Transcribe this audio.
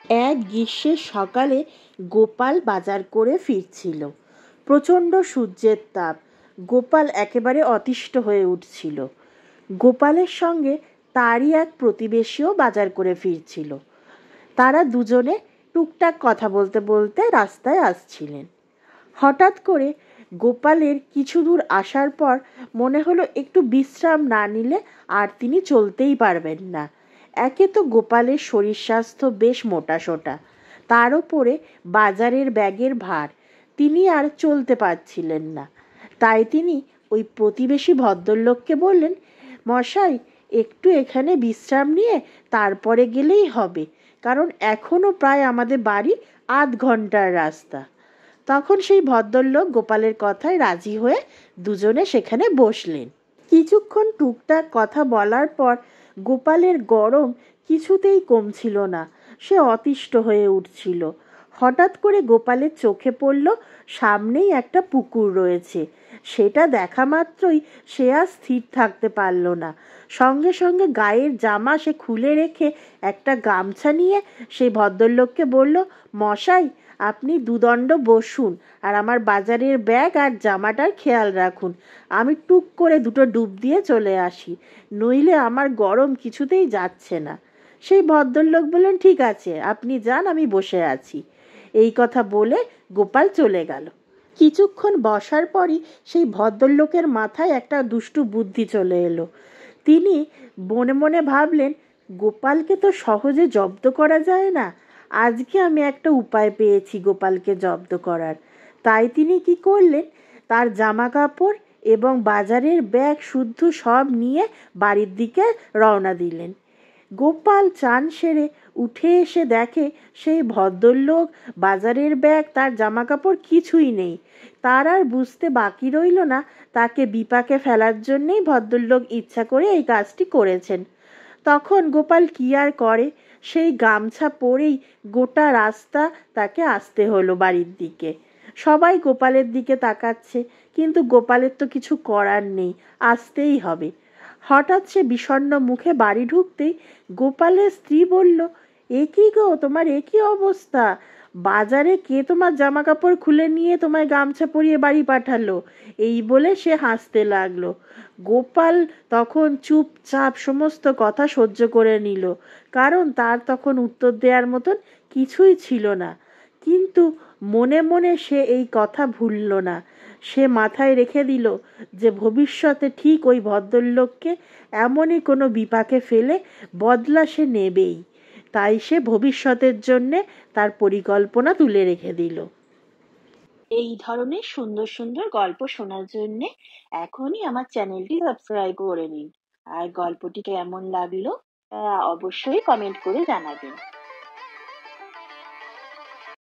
এক গ্রীষ্মের সকালে গোপাল বাজার করে ফিরছিল। প্রচণ্ড সূর্যের তাপ। গোপাল একেবারে অতিষ্ঠ হয়ে উঠছিল। গোপালের সঙ্গে তারই এক প্রতিবেশীও বাজার করে ফিরছিল। তারা দুজনে টুকটাক কথা বলতে বলতে রাস্তায় আসছিলেন। হঠাৎ করে গোপালের কিছু দূর আসার পর মনে হলো একটু বিশ্রাম না নিলে আর তিনি চলতেই পারবেন না। একে তো গোপালের শরীর স্বাস্থ্য বেশ মোটাসোটা, তার ওপরে বাজারের ব্যাগের ভার, তিনি আর চলতে পারছিলেন না। তাই তিনি ওই প্রতিবেশী ভদ্রলোককে বললেন, মশাই, একটু এখানে বিশ্রাম নিয়ে তারপরে গেলেই হবে, কারণ এখনো প্রায় আমাদের বাড়ি আধ ঘন্টার রাস্তা। তখন সেই ভদ্রলোক গোপালের কথায় রাজি হয়ে দুজনে সেখানে বসলেন। কিছুক্ষণ টুকটাক কথা বলার পর গোপালের গরম কিছুতেই কমছিল না। সে অতিষ্ঠ হয়ে উঠছিল। হঠাৎ করে গোপালের চোখে পড়ল সামনেই একটা পুকুর রয়েছে। সেটা দেখা মাত্রই সে আর স্থির থাকতে পারল না। সঙ্গে সঙ্গে গায়ের জামা সে খুলে রেখে একটা গামছা নিয়ে সেই ভদ্রলোককে বলল, মশাই, আপনি দুদণ্ড বসুন আর আমার বাজারের ব্যাগ আর জামাটার খেয়াল রাখুন। আমি টুক করে দুটো ডুব দিয়ে চলে আসি, নইলে আমার গরম কিছুতেই যাচ্ছে না। সেই ভদ্রলোক বললেন, ঠিক আছে, আপনি যান, আমি বসে আছি। এই কথা বলে গোপাল চলে গেল। কিছুক্ষণ বসার পরই সেই ভদ্রলোকের মাথায় একটা দুষ্টু বুদ্ধি চলে এলো। তিনি মনে মনে ভাবলেন, গোপালকে তো সহজে জব্দ করা যায় না, আজকে আমি একটা উপায় পেয়েছি গোপালকে জব্দ করার। তাই তিনি কি করলেন, তার জামা কাপড় এবং বাজারের ব্যাগ শুদ্ধ সব নিয়ে বাড়ির দিকে রওনা দিলেন। গোপাল চান সেরে উঠে এসে দেখে সেই ভদ্রলোক, বাজারের ব্যাগ, তার জামা কাপড় কিছুই নেই। তার আর বুঝতে বাকি রইল না তাকে বিপাকে ফেলার জন্যেই ভদ্রলোক ইচ্ছা করে এই কাজটি করেছেন। তখন গোপাল কি আর করে, সেই গামছা পরেই গোটা রাস্তা তাকে আসতে হলো বাড়ির দিকে। সবাই গোপালের দিকে তাকাচ্ছে, কিন্তু গোপালের তো কিছু করার নেই, আসতেই হবে। হঠাৎ সে বিষণ্ণ মুখে বাড়ি ঢুকতেই গোপালের স্ত্রী বলল, এ কি গো, তোমার এ কি অবস্থা? বাজারে কে তোমার জামা কাপড় খুলে নিয়ে তোমায় গামছা পরিয়ে বাড়ি পাঠালো? এই বলে সে হাসতে লাগলো। গোপাল তখন চুপচাপ সমস্ত কথা সহ্য করে নিল, কারণ তার তখন উত্তর দেওয়ার মতন কিছুই ছিল না। কিন্তু মনে মনে সে এই কথা ভুলল না। সে মাথায় রেখে দিল যে ভবিষ্যতে ঠিক ওই ভদ্রলোককে এমনই কোনো বিপাকে ফেলে বদলা সে নেবেই। তাই সে ভবিষ্যতের জন্যে তার পরিকল্পনা তুলে রেখে দিল। এই ধরনের সুন্দর সুন্দর গল্প শোনার জন্যে এখনই আমার চ্যানেলটি সাবস্ক্রাইব করে নিন। আর গল্পটি কেমন লাগলো অবশ্যই কমেন্ট করে জানাবেন।